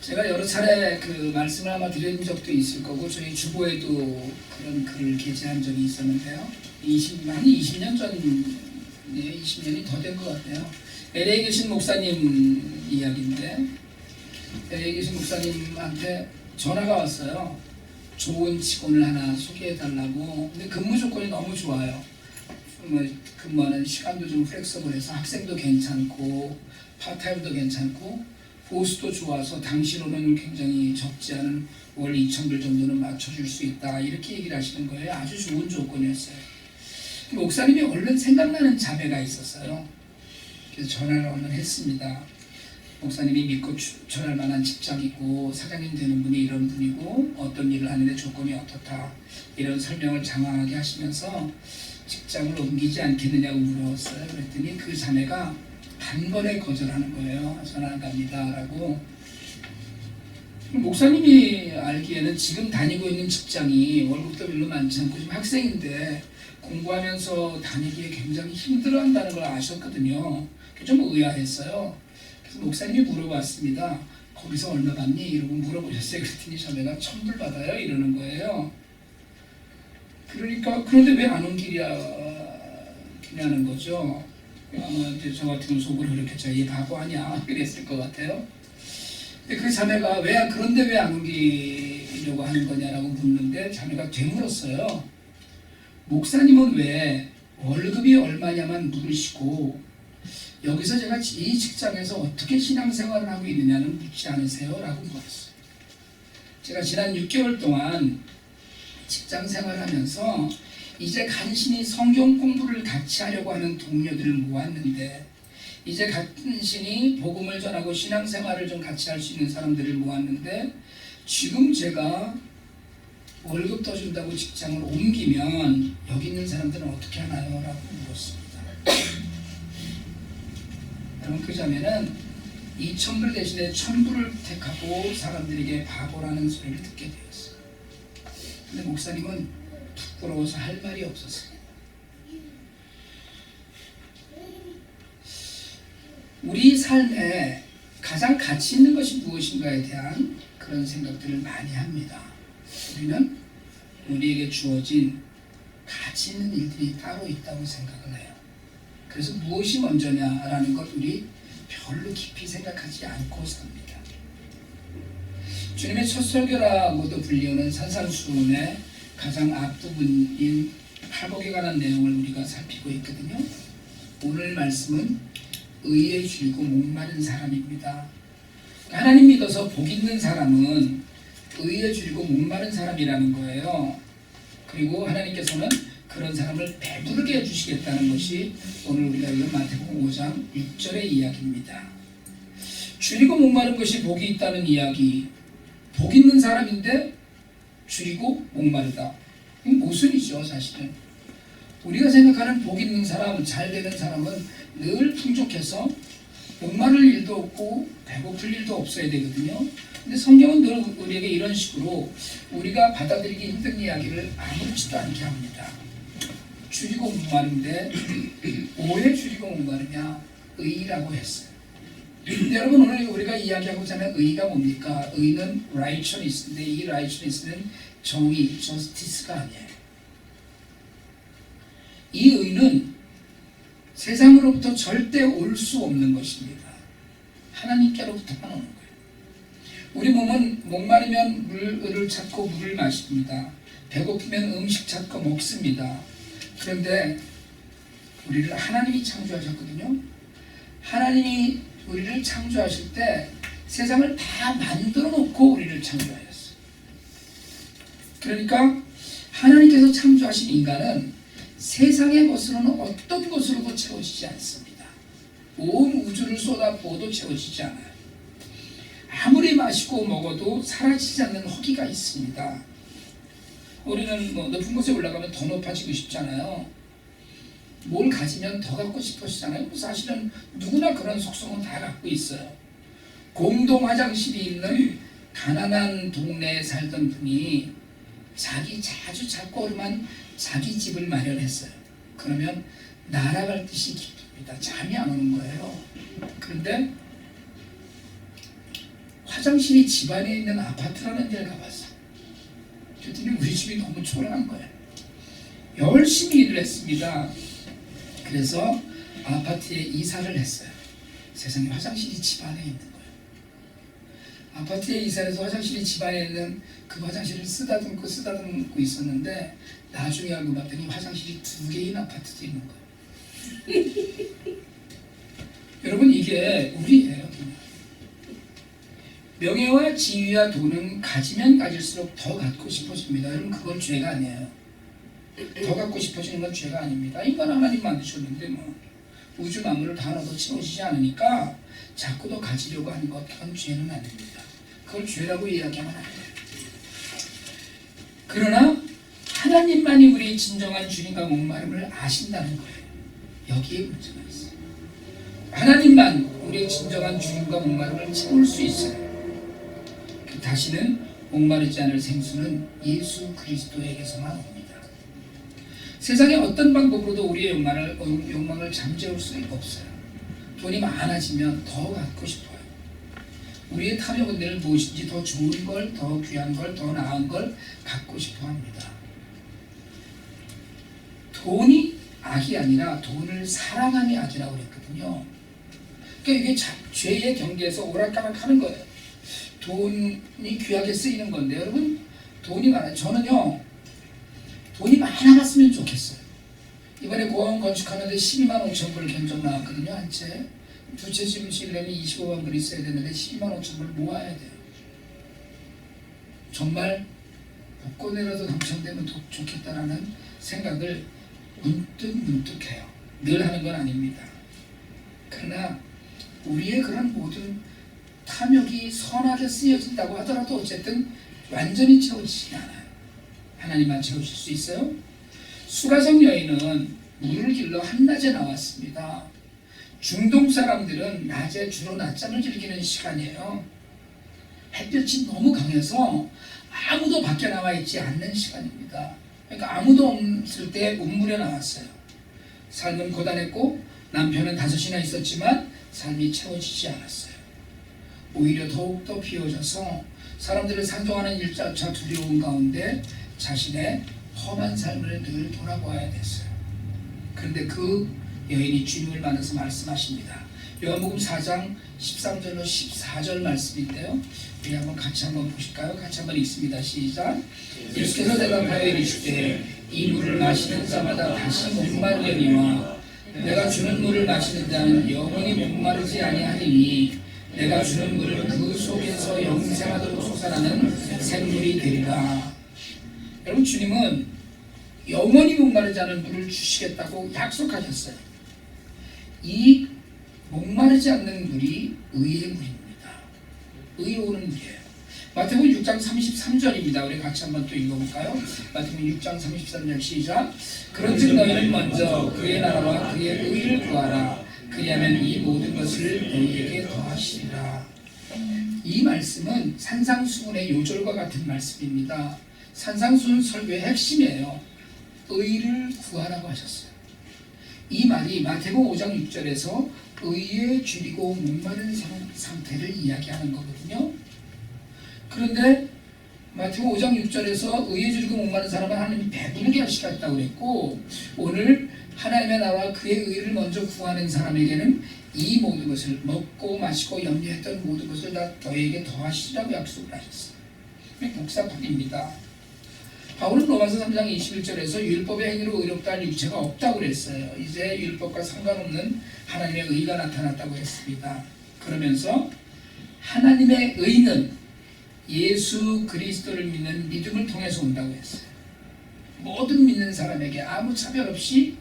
제가 여러 차례 그 말씀을 아마 드린 적도 있을 거고 저희 주보에도 그런 글을 게재한 적이 있었는데요. 한 20년 전, 20년이 더 된 것 같아요. LA에 계신 목사님 이야기인데 LA에 계신 목사님한테 전화가 왔어요. 좋은 직원을 하나 소개해달라고. 근데 근무 조건이 너무 좋아요. 근무하는 시간도 좀 플렉서블해서 학생도 괜찮고 파트타임도 괜찮고 보수도 좋아서 당시로는 굉장히 적지 않은 월 2,000불 정도는 맞춰줄 수 있다 이렇게 얘기를 하시는 거예요. 아주 좋은 조건이었어요. 목사님이 얼른 생각나는 자매가 있었어요. 그래서 전화를 얼른 했습니다. 목사님이 믿고 전할 만한 직장이고 사장님 되는 분이 이런 분이고 어떤 일을 하는데 조건이 어떻다 이런 설명을 장황하게 하시면서 직장을 옮기지 않겠느냐고 물었어요. 그랬더니 그 자매가 단번에 거절하는 거예요. 전화 안 갑니다 라고. 목사님이 알기에는 지금 다니고 있는 직장이 월급도 별로 많지 않고 지금 학생인데 공부하면서 다니기에 굉장히 힘들어한다는 걸 아셨거든요. 좀 의아했어요. 그래서 목사님이 물어봤습니다. 거기서 얼마 받니? 이러고 물어보셨어요. 그랬더니 자매가 1,000불 받아요? 이러는 거예요. 그러니까 그런데 왜 안 옮기냐는 거죠. 아마 이제 저 같은 속으로 그렇겠죠. 얘 바보 아니야? 그랬을 것 같아요. 근데 그 자매가 그런데 왜 안 옮기려고 하는 거냐라고 묻는데 자매가 되물었어요. 목사님은 왜 월급이 얼마냐만 물으시고 여기서 제가 이 직장에서 어떻게 신앙생활을 하고 있느냐는 묻지 않으세요? 라고 물었어요. 제가 지난 6개월 동안 직장 생활하면서 이제 간신히 성경 공부를 같이 하려고 하는 동료들을 모았는데 이제 간신히 복음을 전하고 신앙생활을 좀 같이 할 수 있는 사람들을 모았는데 지금 제가 월급 더 준다고 직장을 옮기면 여기 있는 사람들은 어떻게 하나요? 라고 물었습니다. 여러분 그 자매는 2,000불 대신에 1,000불을 택하고 사람들에게 바보라는 소리를 듣게 되었어요. 근데 목사님은 부끄러워서 할 말이 없었어요. 우리 삶에 가장 가치 있는 것이 무엇인가에 대한 그런 생각들을 많이 합니다. 우리는 우리에게 주어진 가치 있는 일들이 따로 있다고 생각을 해요. 그래서 무엇이 먼저냐라는 것 우리 별로 깊이 생각하지 않고 삽니다. 주님의 첫 설교라고도 불리우는 산상수훈의 가장 앞부분인 팔복에 관한 내용을 우리가 살피고 있거든요. 오늘 말씀은 의에 줄이고 목마른 사람입니다. 하나님 믿어서 복 있는 사람은 의에 줄이고 목마른 사람이라는 거예요. 그리고 하나님께서는 그런 사람을 배부르게 해주시겠다는 것이 오늘 우리가 읽은 마태복음 5장 6절의 이야기입니다. 줄이고 목마른 것이 복이 있다는 이야기. 복 있는 사람인데 줄이고 목마르다. 이건 모순이죠 사실은. 우리가 생각하는 복 있는 사람, 잘 되는 사람은 늘 풍족해서 목마를 일도 없고 배고플 일도 없어야 되거든요. 근데 성경은 늘 우리에게 이런 식으로 우리가 받아들이기 힘든 이야기를 아무렇지도 않게 합니다. 줄이고 목마른데 뭐에 줄이고 목마르냐? 의라고 했어요. 근데 여러분 오늘 우리가 이야기하고자 하는 의가 뭡니까? 의는 righteousness인데 이 righteousness는 정의, justice가 아니에요. 이 의는 세상으로부터 절대 올 수 없는 것입니다. 하나님께로부터만 오는 거예요. 우리 몸은 목마르면 물을 찾고 물을 마십니다. 배고프면 음식 찾고 먹습니다. 그런데 우리를 하나님이 창조하셨거든요. 하나님이 우리를 창조하실 때 세상을 다 만들어 놓고 우리를 창조하셨어요. 그러니까 하나님께서 창조하신 인간은 세상의 것으로는 어떤 것으로도 채워지지 않습니다. 온 우주를 쏟아부어도 채워지지 않아요. 아무리 마시고 먹어도 사라지지 않는 허기가 있습니다. 우리는 높은 곳에 올라가면 더 높아지고 싶잖아요. 뭘 가지면 더 갖고 싶으시잖아요. 사실은 누구나 그런 속성은 다 갖고 있어요. 공동 화장실이 있는 가난한 동네에 살던 분이 자주 찾고 오르만 자기 집을 마련했어요. 그러면 날아갈 듯이 기쁩니다. 잠이 안 오는 거예요. 그런데 화장실이 집안에 있는 아파트라는 데를 가봤어. 그랬더니 우리 집이 너무 초라한 거예요. 열심히 일을 했습니다. 그래서 아파트에 이사를 했어요. 세상에 화장실이 집안에 있는 거예요. 아파트에 이사해서 화장실이 집안에 있는 그 화장실을 쓰다듬고 있었는데 나중에 알고 봤더니 화장실이 2개인 아파트도 있는 거예요. 여러분, 이게 우리예요. 명예와 지위와 돈은 가지면 가질수록 더 갖고 싶어집니다. 여러분, 그건 죄가 아니에요. 더 갖고 싶어지는 건 죄가 아닙니다. 인간 하나님 만드셨는데 우주 만물을 다 하나도 채워지지 않으니까 자꾸 더 가지려고 하는 것, 그건 죄는 아닙니다. 그걸 죄라고 이야기하면 안 돼요. 그러나 하나님만이 우리의 진정한 주님과 목마름을 아신다는 거예요. 여기에 문제가 있어요. 하나님만 우리의 진정한 주님과 목마름을 채울 수 있어요. 다시는 목마르지 않을 생수는 예수 그리스도에게서만 옵니다. 세상의 어떤 방법으로도 우리의 욕망을 잠재울 수 없어요. 돈이 많아지면 더 갖고 싶어요. 우리의 탐욕은 늘 무엇인지 더 좋은 걸, 더 귀한 걸, 더 나은 걸 갖고 싶어 합니다. 돈이 악이 아니라 돈을 사랑함이 악이라고 그랬거든요. 그러니까 이게 죄의 경계에서 오락가락 하는 거예요. 돈이 귀하게 쓰이는 건데, 여러분, 돈이 많아요. 저는요, 돈이 많아봤으면 좋겠어요. 이번에 공원 건축하는데 12만 5천 불 견적 나왔거든요. 한 채. 2채 지으시려면 25만 불 있어야 되는데 12만 5천 불 모아야 돼요. 정말 복권이라도 당첨되면 좋겠다라는 생각을 문득 해요. 늘 하는 건 아닙니다. 그러나 우리의 그런 모든 탐욕이 선하게 쓰여진다고 하더라도 어쨌든 완전히 채워지지 않아요. 하나님만 채우실 수 있어요. 수가성 여인은 물을 길러 한낮에 나왔습니다. 중동 사람들은 낮에 주로 낮잠을 즐기는 시간이에요. 햇볕이 너무 강해서 아무도 밖에 나와 있지 않는 시간입니다. 그러니까 아무도 없을 때 운물에 나왔어요. 삶은 고단했고 남편은 5이나 있었지만 삶이 채워지지 않았어요. 오히려 더욱더 비워져서 사람들을 상종하는 일조차 두려운 가운데 자신의 험한 삶을 늘 돌아보아야 됐어요. 그런데 그 여인이 주님을 만나서 말씀하십니다. 요한복음 4장 13절로 14절 말씀인데요. 우리 같이 한번 보실까요? 같이 한번 읽습니다. 시작. 예수께서 대답하여 이르시되 이 물을 마시는 자마다 다시 목마르려니와 내가 주는 물을 마시는 자는 영원히 목마르지 아니하리니 내가 주는 물은 그 속에서 영생하도록 솟아나는 샘물이 되리라. 여러분, 주님은 영원히 목마르지 않은 물을 주시겠다고 약속하셨어요. 이 목마르지 않는 물이 의의 물입니다. 의로운 물이에요. 마태복음 6장 33절입니다. 우리 같이 한번 또 읽어볼까요? 마태복음 6장 33절 시작. 그런즉 너희는 먼저 그의 나라와 그의 의를 구하라. 그리하면 이 모든 것을 너희에게 더하시리라. 이 말씀은 산상수훈의 요절과 같은 말씀입니다. 산상수훈 설교의 핵심이에요. 의를 구하라고 하셨어요. 이 말이 마태복음 5장 6절에서 의에 줄이고 목마른 상태를 이야기하는 거거든요. 그런데 마태복음 5장 6절에서 의에 줄이고 목마른 사람은 하나님이 배부르게 하시겠다고 그랬고, 오늘 하나님의 나라와 그의 의를 먼저 구하는 사람에게는 이 모든 것을 먹고 마시고 염려했던 모든 것을 다 너에게 더하시라고 약속을 하셨어요. 복사판입니다. 바울은 로마서 3장 21절에서 율법의 행위로 의롭다 할 육체가 없다고 그랬어요. 이제 율법과 상관없는 하나님의 의가 나타났다고 했습니다. 그러면서 하나님의 의는 예수 그리스도를 믿는 믿음을 통해서 온다고 했어요. 모든 믿는 사람에게 아무 차별 없이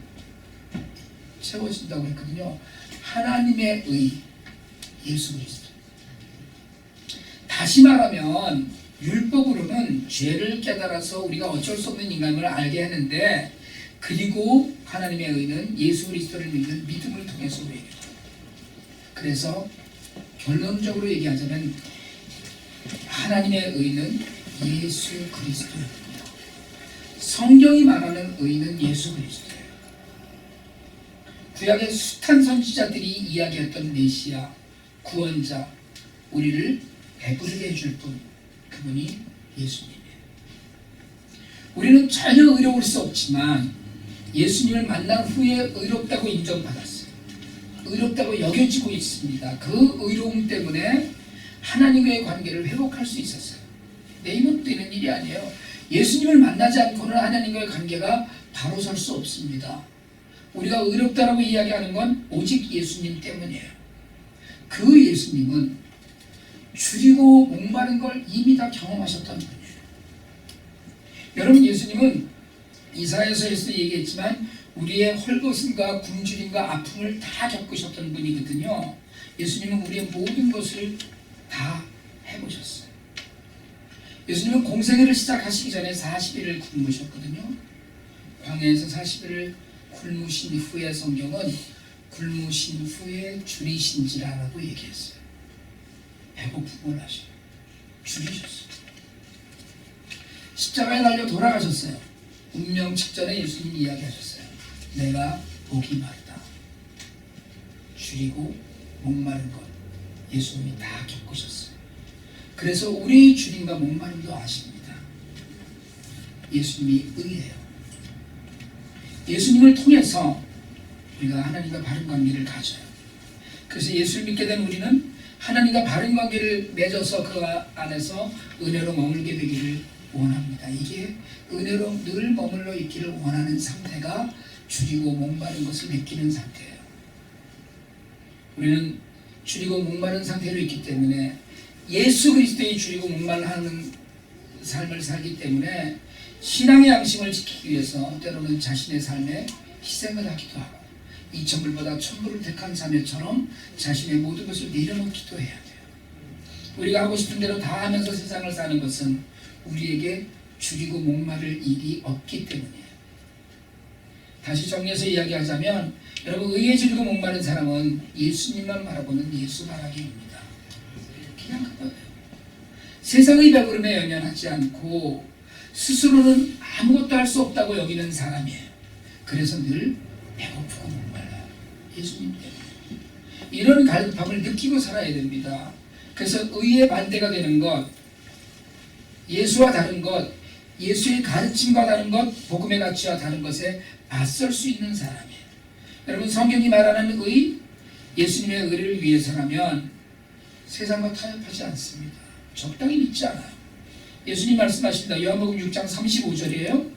채워진다고 했거든요. 하나님의 의, 예수 그리스도. 다시 말하면 율법으로는 죄를 깨달아서 우리가 어쩔 수 없는 인간을 알게 하는데, 그리고 하나님의 의는 예수 그리스도를 믿는 믿음을 통해서 오게. 그래서 결론적으로 얘기하자면 하나님의 의는 예수 그리스도입니다. 성경이 말하는 의는 예수 그리스도예요. 구약의 숱한 선지자들이 이야기했던 메시아, 구원자, 우리를 배부르게 해줄 분, 그분이 예수님이에요. 우리는 전혀 의로울 수 없지만 예수님을 만난 후에 의롭다고 인정받았어요. 의롭다고 여겨지고 있습니다. 그 의로움 때문에 하나님과의 관계를 회복할 수 있었어요. 내 힘으로 되는 일이 아니에요. 예수님을 만나지 않고는 하나님과의 관계가 바로 설 수 없습니다. 우리가 의롭다라고 이야기하는 건 오직 예수님 때문이에요. 그 예수님은 줄이고 목마른 걸 이미 다 경험하셨던 분이에요. 여러분, 예수님은 이사야서에서 얘기했지만 우리의 헐벗음과 굶주림과 아픔을 다 겪으셨던 분이거든요. 예수님은 우리의 모든 것을 다 해보셨어요. 예수님은 공생애를 시작하시기 전에 40일을 굶으셨거든요. 광야에서 40일을 굶으신 후에 성경은 굶으신 후에 줄이신지라라고 얘기했어요. 배고픔을 하셔요. 줄이셨어요. 십자가에 달려 돌아가셨어요. 운명 직전에 예수님이 이야기하셨어요. 내가 목이 마르다. 줄이고 목마른 것 예수님이 다 겪으셨어요. 그래서 우리의 줄임과 목마름도 아십니다. 예수님이 의예요. 예수님을 통해서 우리가 하나님과 바른 관계를 가져요. 그래서 예수를 믿게 된 우리는 하나님과 바른 관계를 맺어서 그 안에서 은혜로 머물게 되기를 원합니다. 이게 은혜로 늘 머물러 있기를 원하는 상태가 줄이고 목마른 것을 느끼는 상태예요. 우리는 줄이고 목마른 상태로 있기 때문에 예수 그리스도의 줄이고 목마르는 삶을 살기 때문에 신앙의 양심을 지키기 위해서 때로는 자신의 삶에 희생을 하기도 하고 2,000불보다 1,000불을 택한 자매처럼 자신의 모든 것을 내려놓기도 해야 돼요. 우리가 하고 싶은 대로 다 하면서 세상을 사는 것은 우리에게 줄이고 목마를 일이 없기 때문이에요. 다시 정리해서 이야기하자면 여러분, 의에 줄이고 목마른 사람은 예수님만 바라보는 예수 바라기입니다. 그냥 그거예요. 세상의 배부름에 연연하지 않고 스스로는 아무것도 할 수 없다고 여기는 사람이에요. 그래서 늘 배고프고 목말라요. 예수님 때문에. 이런 갈급함을 느끼고 살아야 됩니다. 그래서 의의 반대가 되는 것, 예수와 다른 것, 예수의 가르침과 다른 것, 복음의 가치와 다른 것에 맞설 수 있는 사람이에요. 여러분, 성경이 말하는 의, 예수님의 의를 위해서라면 세상과 타협하지 않습니다. 적당히 믿지 않아요. 예수님 말씀하십니다. 요한복음 6장 35절이에요.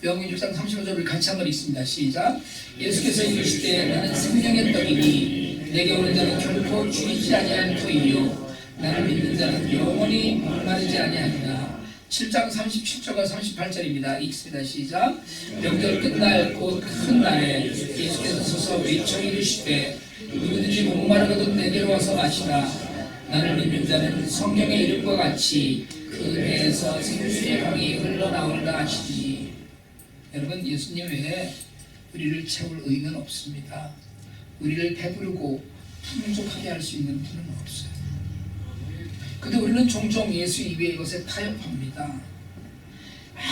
요한복음 6장 35절을 같이 한번 읽습니다. 시작. 예수께서 이르시되 나는 생명의 떡이니 내게 오는 자는 결코 줄이지 아니할 터이요 나를 믿는 자는 영원히 목마르지 아니하리라. 7장 37절과 38절입니다. 읽습니다. 시작. 명절 끝날 곧 큰 날에 예수께서 서서 외쳐 이르시되 누구든지 목마르거든 내게로 와서 마시라. 나를 믿는 자는 성경의 이름과 같이 그 배에서 생수의 강이 흘러나오리라 하시니. 여러분, 예수님 외에 우리를 채울 의는 없습니다. 우리를 배부르고 풍족하게 할 수 있는 분은 없어요. 근데 우리는 종종 예수 이외의 것에 타협합니다.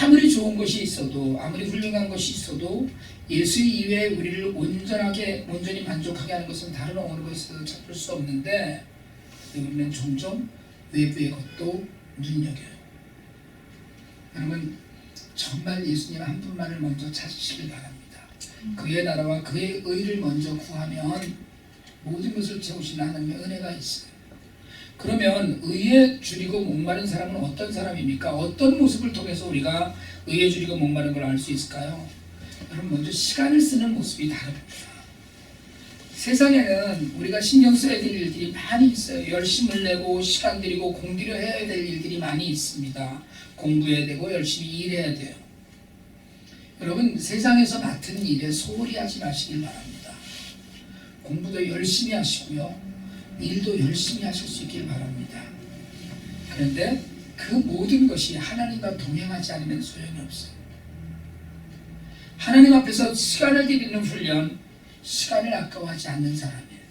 아무리 좋은 것이 있어도, 아무리 훌륭한 것이 있어도 예수 이외에 우리를 온전히 만족하게 하는 것은 다른 어느 것에서 찾을 수 없는데 우리는 종종 외부의 것도 눈여겨요. 여러분, 정말 예수님 한 분만을 먼저 찾으시길 바랍니다. 그의 나라와 그의 의를 먼저 구하면 모든 것을 채우시는 하나님의 은혜가 있어요. 그러면 의에 줄이고 목마른 사람은 어떤 사람입니까? 어떤 모습을 통해서 우리가 의에 줄이고 목마른 걸 알 수 있을까요? 여러분, 먼저 시간을 쓰는 모습이 다릅니다. 세상에는 우리가 신경 써야 될 일들이 많이 있어요. 열심을 내고 시간 들이고 공들여 해야 될 일들이 많이 있습니다. 공부해야 되고 열심히 일해야 돼요. 여러분, 세상에서 맡은 일에 소홀히 하지 마시길 바랍니다. 공부도 열심히 하시고요, 일도 열심히 하실 수 있길 바랍니다. 그런데 그 모든 것이 하나님과 동행하지 않으면 소용이 없어요. 하나님 앞에서 시간을 들이는 훈련, 시간을 아까워하지 않는 사람이에요.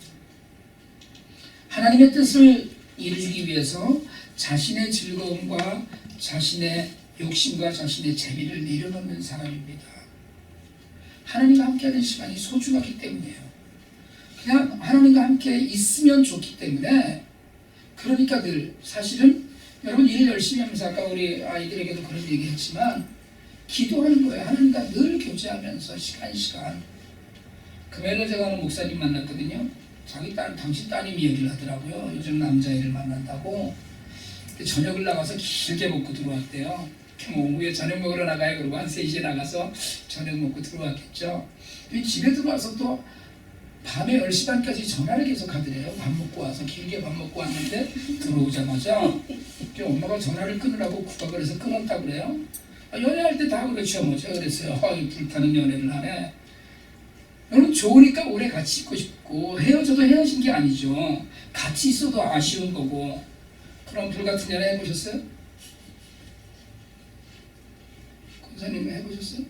하나님의 뜻을 이루기 위해서 자신의 즐거움과 자신의 욕심과 자신의 재미를 내려놓는 사람입니다. 하나님과 함께하는 시간이 소중하기 때문이에요. 그냥 하나님과 함께 있으면 좋기 때문에 그러니까 늘 사실은 여러분 일 열심히 하면서 아까 우리 아이들에게도 그런 얘기 했지만 기도하는 거예요. 하나님과 늘 교제하면서 시간 금요일에 제가 어느 목사님 만났거든요. 당신 따님이 얘기를 하더라고요. 요즘 남자애를 만난다고. 저녁을 나가서 길게 먹고 들어왔대요. 오후에 저녁 먹으러 나가요. 그러고 한 3시에 나가서 저녁 먹고 들어왔겠죠. 집에 들어와서 또 밤에 10시 반까지 전화를 계속 하더래요. 밥 먹고 와서 길게 밥 먹고 왔는데 들어오자마자 엄마가 전화를 끊으라고 국악을 해서 끊었다고 그래요. 연애할 때 다 그렇죠. 뭐 제가 그랬어요. 불타는 연애를 하네. 여러분 좋으니까 오래 같이 있고 싶고 헤어져도 헤어진 게 아니죠. 같이 있어도 아쉬운 거고. 그럼 불같은 연애 해보셨어요? 권사님 해보셨어요?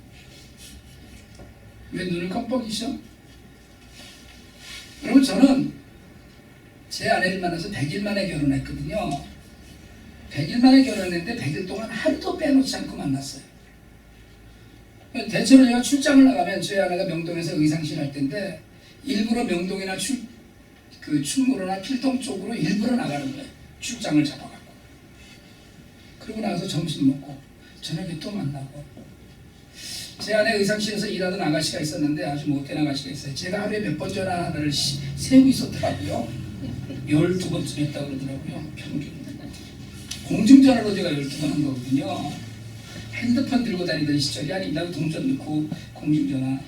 왜 눈을 깜빡이셔? 여러분 저는 제 아내를 만나서 100일 만에 결혼했거든요. 100일 만에 결혼했는데 100일 동안 하루도 빼놓지 않고 만났어요. 대체로 제가 출장을 나가면 저희 아내가 명동에서 의상실 할 때인데 일부러 명동이나 충무로나 필동 쪽으로 일부러 나가는 거예요. 출장을 잡아갖고. 그러고 나서 점심 먹고 저녁에 또 만나고. 제 아내 의상실에서 일하던 아가씨가 있었는데 아주 못된 아가씨가 있어요. 제가 하루에 몇 번 전화를 세우고 있었더라고요. 12번쯤 했다고 그러더라고요. 평균. 공중전화로 제가 12번 한 거거든요. 핸드폰 들고 다니던 시절이 아닙니다. 동전 넣고 공중전화.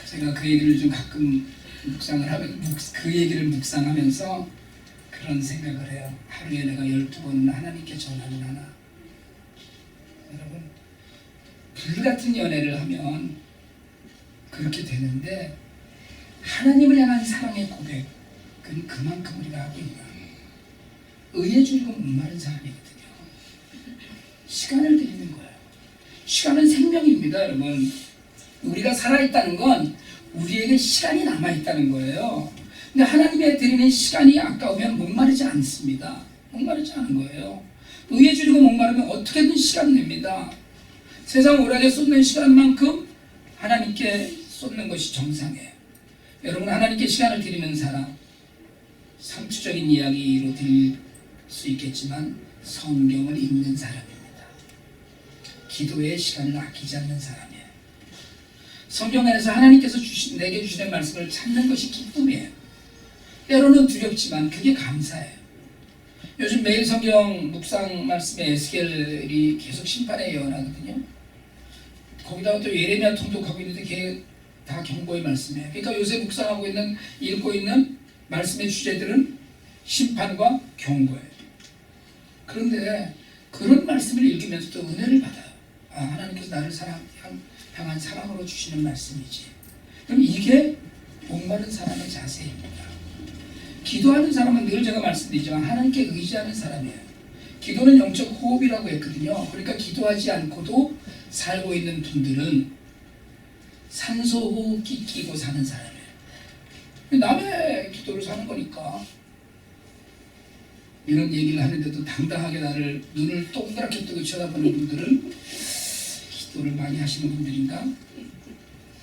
제가 그 얘기를 좀 가끔 그 얘기를 묵상하면서 그런 생각을 해요. 하루에 내가 12번 하나님께 전화를 하나. 여러분 불같은 연애를 하면 그렇게 되는데 하나님을 향한 사랑의 고백은 그만큼 우리가 하고 있나. 의에 줄이고 목마른 사람이거든요. 시간을 드리는 거예요. 시간은 생명입니다. 여러분 우리가 살아있다는 건 우리에게 시간이 남아있다는 거예요. 근데 하나님의 드리는 시간이 아까우면 목마르지 않습니다. 목마르지 않은 거예요. 의에 줄이고 목마르면 어떻게든 시간 냅니다. 세상 오락에 쏟는 시간만큼 하나님께 쏟는 것이 정상이에요. 여러분 하나님께 시간을 드리는 사람, 상투적인 이야기로 드릴 수 있겠지만 성경을 읽는 사람입니다. 기도에 시간을 아끼지 않는 사람이에요. 성경 안에서 하나님께서 내게 주시는 말씀을 찾는 것이 기쁨이에요. 때로는 두렵지만 그게 감사해요. 요즘 매일 성경 묵상 말씀에 에스겔이 계속 심판에 예언하거든요. 거기다가 또 예레미야 통독하고 있는데 그게 다 경고의 말씀이에요. 그러니까 요새 묵상하고 있는 읽고 있는 말씀의 주제들은 심판과 경고예요. 그런데 그런 말씀을 읽으면서 또 은혜를 받아요. 하나님께서 나를 향한 사랑으로 주시는 말씀이지. 그럼 이게 목마른 사람의 자세입니다. 기도하는 사람은 늘 제가 말씀드리지만 하나님께 의지하는 사람이에요. 기도는 영적 호흡이라고 했거든요. 그러니까 기도하지 않고도 살고 있는 분들은 산소 호흡기 끼고 사는 사람이에요. 남의 기도를 사는 거니까. 이런 얘기를 하는데도 당당하게 나를 눈을 동그랗게 뜨고 쳐다보는 분들은 기도를 많이 하시는 분들인가?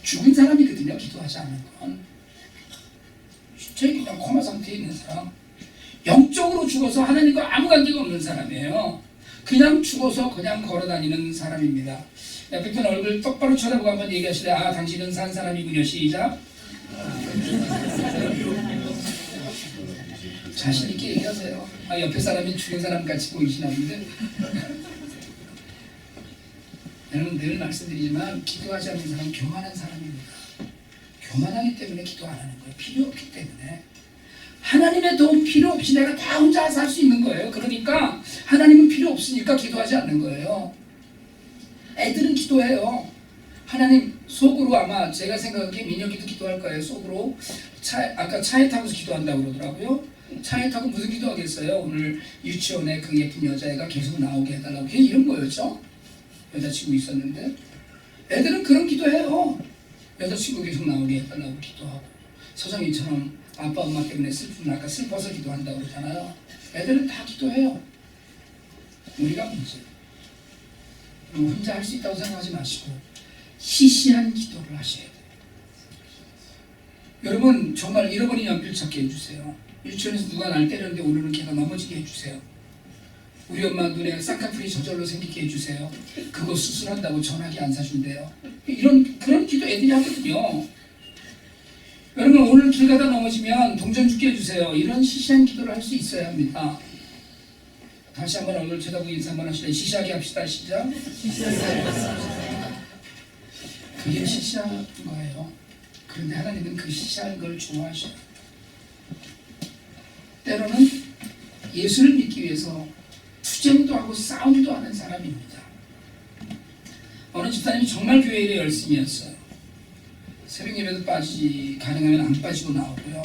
죽은 사람이거든요. 기도하지 않는 건. 진짜 그냥 코마 상태에 있는 사람. 영적으로 죽어서 하나님과 아무 관계가 없는 사람이에요. 그냥 죽어서 그냥 걸어다니는 사람입니다. 옆에 분 얼굴 똑바로 쳐다보고 한번 얘기하시래. 당신은 산 사람이군요. 시작. 자신 있게 얘기하세요. 옆에 사람이 죽은 사람 같이 보이시나 본데. 여러분 늘 말씀드리지만 기도하지 않는 사람은 교만한 사람입니다. 교만하기 때문에 기도 안 하는 거예요. 필요 없기 때문에. 하나님의 도움 필요 없이 내가 다 혼자 살 수 있는 거예요. 그러니까 하나님은 필요 없으니까 기도하지 않는 거예요. 애들은 기도해요. 하나님 속으로 아마 제가 생각하기에 민혁이도 기도할 거예요. 속으로 아까 차에 타고서 기도한다고 그러더라고요. 차에 타고 무슨 기도하겠어요? 오늘 유치원에 그 예쁜 여자애가 계속 나오게 해달라고. 그게 이런 거였죠. 여자친구 있었는데 애들은 그런 기도해요. 여자친구 계속 나오게 해달라고 기도하고. 서정이처럼 아빠 엄마 때문에 슬프면 아까 슬퍼서 기도한다고 그러잖아요. 애들은 다 기도해요. 우리가 문제. 혼자 할 수 있다고 생각하지 마시고 시시한 기도를 하셔야 돼요. 여러분 정말 잃어버린 연필 찾게 해주세요. 유치원에서 누가 날 때렸는데 오늘은 걔가 넘어지게 해주세요. 우리 엄마 눈에 쌍꺼풀이 저절로 생기게 해주세요. 그거 수술한다고 전화기 안 사준대요. 그런 기도 애들이 하거든요. 여러분 오늘 길 가다 넘어지면 동전 죽게 해주세요. 이런 시시한 기도를 할 수 있어야 합니다. 다시 한번 얼굴 쳐다보고 인사 한번 하실래요? 시시하게 합시다. 시작. 그게 시시한 거예요. 그런데 하나님은 그 시시한 걸 좋아하셔요. 때로는 예수를 믿기 위해서 투쟁도 하고 싸움도 하는 사람입니다. 어느 집사님이 정말 교회 일에 열심히 했어요. 새벽 예배도 가능하면 안 빠지고 나오고요.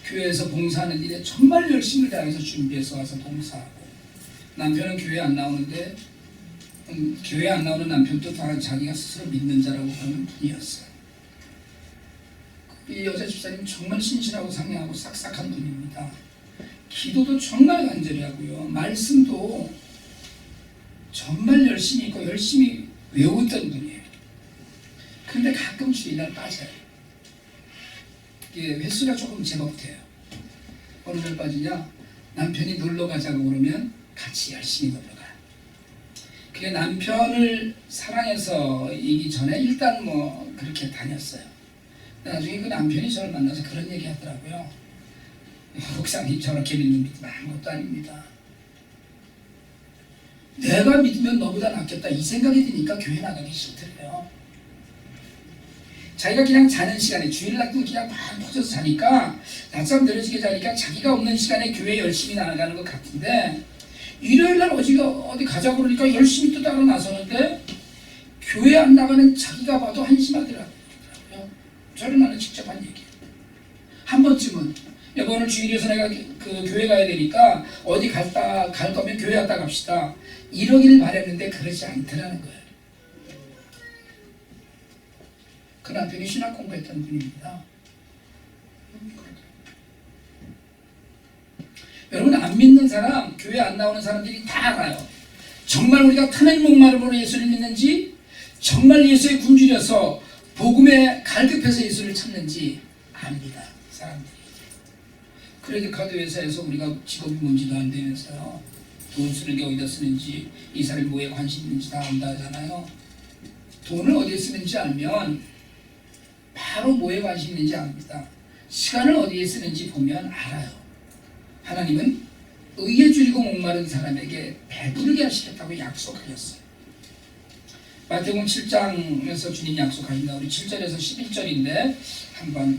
교회에서 봉사하는 일에 정말 열심히 다해서 준비해서 와서 봉사하고, 남편은 교회 안 나오는데 교회 안 나오는 남편도 다 자기가 스스로 믿는 자라고 보는 분이었어요. 이 여자 집사님 정말 신실하고 상냥하고 싹싹한 분입니다. 기도도 정말 간절히 하고요. 말씀도 정말 열심히 있고 열심히 외웠던 분이에요. 그런데 가끔 주일날 빠져요. 이게 횟수가 조금 제법 돼요. 어느 날 빠지냐? 남편이 놀러 가자고 그러면 같이 열심히 놀러 가요. 그게 남편을 사랑해서이기 전에 일단 뭐 그렇게 다녔어요. 나중에 그 남편이 저를 만나서 그런 얘기 하더라고요. 목사님 저렇게 믿는 믿음 아무것도 아닙니다. 내가 믿으면 너보다 낫겠다 이 생각이 드니까 교회 나가기 싫더래요. 자기가 그냥 자는 시간에 주일날도 그냥 막 퍼져서 자니까 낮잠 늘어지게 자니까 자기가 없는 시간에 교회 열심히 나가는 것 같은데, 일요일날 어디 가자고 그러니까 열심히 또 따라 나서는데 교회 안 나가는 자기가 봐도 한심하더라고요. 저를 나는 직접 한 얘기예요. 한 번쯤은 여보 오늘 주일에서 내가 그 교회 가야 되니까 어디 갈 거면 교회 갔다 갑시다 이러기를 바랬는데 그러지 않더라는 거예요. 그 남편이 신학 공부했던 분입니다. 여러분 안 믿는 사람, 교회 안 나오는 사람들이 다 알아요. 정말 우리가 타는 목마름으로 예수를 믿는지, 정말 예수에 굶주려서 복음에 갈급해서 예수를 찾는지 압니다. 사람들이. 크레딧 카드 회사에서 우리가 직업이 뭔지도 안 되면서요, 돈 쓰는 게 어디다 쓰는지, 이 사람이 뭐에 관심 있는지 다 안다 하잖아요. 돈을 어디에 쓰는지 알면 바로 뭐에 관심 있는지 압니다. 시간을 어디에 쓰는지 보면 알아요. 하나님은 의에 줄이고 목마른 사람에게 배부르게 하시겠다고 약속하셨어요. 마태복음 7장에서 주님 약속하신다. 우리 7절에서 11절인데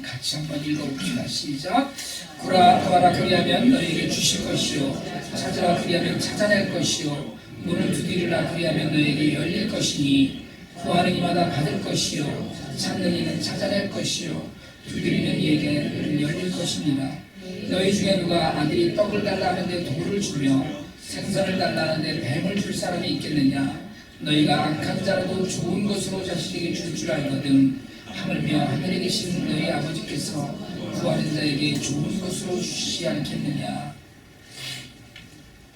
같이 한번 읽어봅시다. 시작. 구하라 그리하면 너희에게 주실 것이요, 찾으라 그리하면 찾아낼 것이요, 문을 두드리라 그리하면 너희에게 열릴 것이니, 구하는 이마다 받을 것이요, 찾는 이는 찾아낼 것이요, 두드리는 이에게 열릴 것입니다. 너희 중에 누가 아들이 떡을 달라 하는데 돌을 주며 생선을 달라 하는데 뱀을 줄 사람이 있겠느냐? 너희가 악한 자라도 좋은 것으로 자식에게 줄 줄 알거든 하물며 하늘에 계신 너희 아버지께서 구하는 자에게 좋은 것으로 주시지 않겠느냐?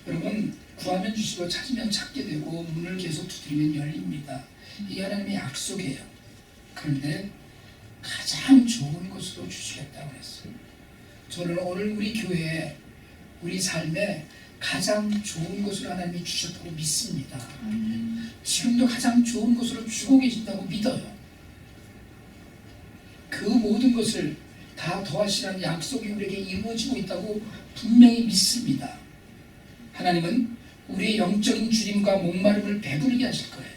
여러분, 구하면 주시고 찾으면 찾게 되고 문을 계속 두드리면 열립니다. 이게 하나님의 약속이에요. 그런데 가장 좋은 것으로 주시겠다고 했어요. 저는 오늘 우리 교회에, 우리 삶에 가장 좋은 것으로 하나님이 주셨다고 믿습니다. 지금도 가장 좋은 것으로 주고 계신다고 믿어요. 그 모든 것을 다 더하시라는 약속이 우리에게 이루어지고 있다고 분명히 믿습니다. 하나님은 우리의 영적인 주림과 목마름을 배부르게 하실 거예요.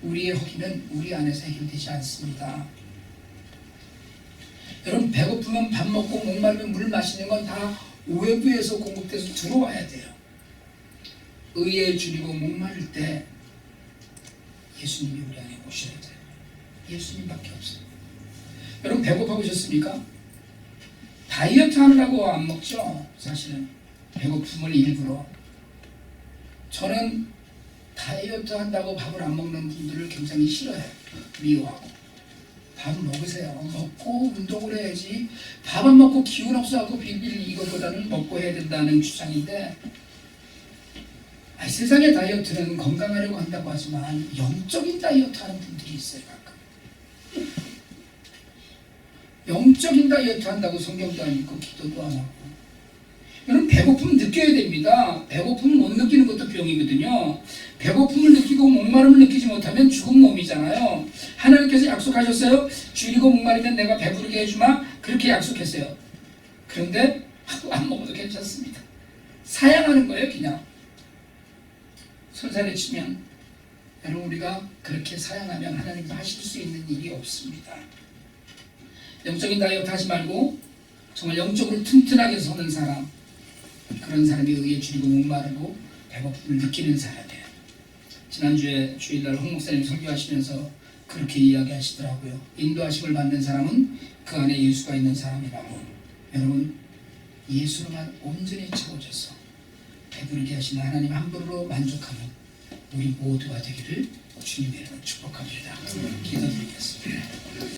우리의 허기는 우리 안에서 해결되지 않습니다. 여러분, 배고프면 밥 먹고 목마르면 물 마시는 건 다 외부에서 공급돼서 들어와야 돼요. 의에 줄이고 목마를 때 예수님이 우리 안에 오셔야 돼요. 예수님밖에 없어요. 여러분, 배고파 보셨습니까? 다이어트 하느라고 안 먹죠. 사실은 배고픔을 일부러. 저는 다이어트 한다고 밥을 안 먹는 분들을 굉장히 싫어해요. 미워하고. 밥 먹으세요. 먹고 운동을 해야지. 밥 안 먹고 기운 없어갖고 빌빌 이것보다는 먹고 해야 된다는 주장인데, 세상의 다이어트는 건강하려고 한다고 하지만 영적인 다이어트 하는 분들이 있어요. 가끔. 영적인 다이어트 한다고 성경도 안 읽고 기도도 안 하고. 여러분 배고픔 느껴야 됩니다. 배고픔 못 느끼는 것도 병이거든요. 배고픔을 느끼고 목마름을 느끼지 못하면 죽은 몸이잖아요. 하나님께서 약속하셨어요. 줄이고 목마르면 내가 배부르게 해주마. 그렇게 약속했어요. 그런데 안 먹어도 괜찮습니다. 사양하는 거예요. 그냥 손살에 치면 여러분 우리가 그렇게 사양하면 하나님도 하실 수 있는 일이 없습니다. 영적인 다이어트 하지 말고 정말 영적으로 튼튼하게 서는 사람, 그런 사람이 의에 줄이고 목마르고 배고픔을 느끼는 사람이에요. 지난주에 주일날 홍 목사님 설교하시면서 그렇게 이야기하시더라고요. 인도하심을 받는 사람은 그 안에 예수가 있는 사람이라고. 여러분 예수로만 온전히 채워져서 배부르게 하시는 하나님 한 분으로 만족하는 우리 모두가 되기를 주님의 이름으로 축복합니다. 기도드리겠습니다.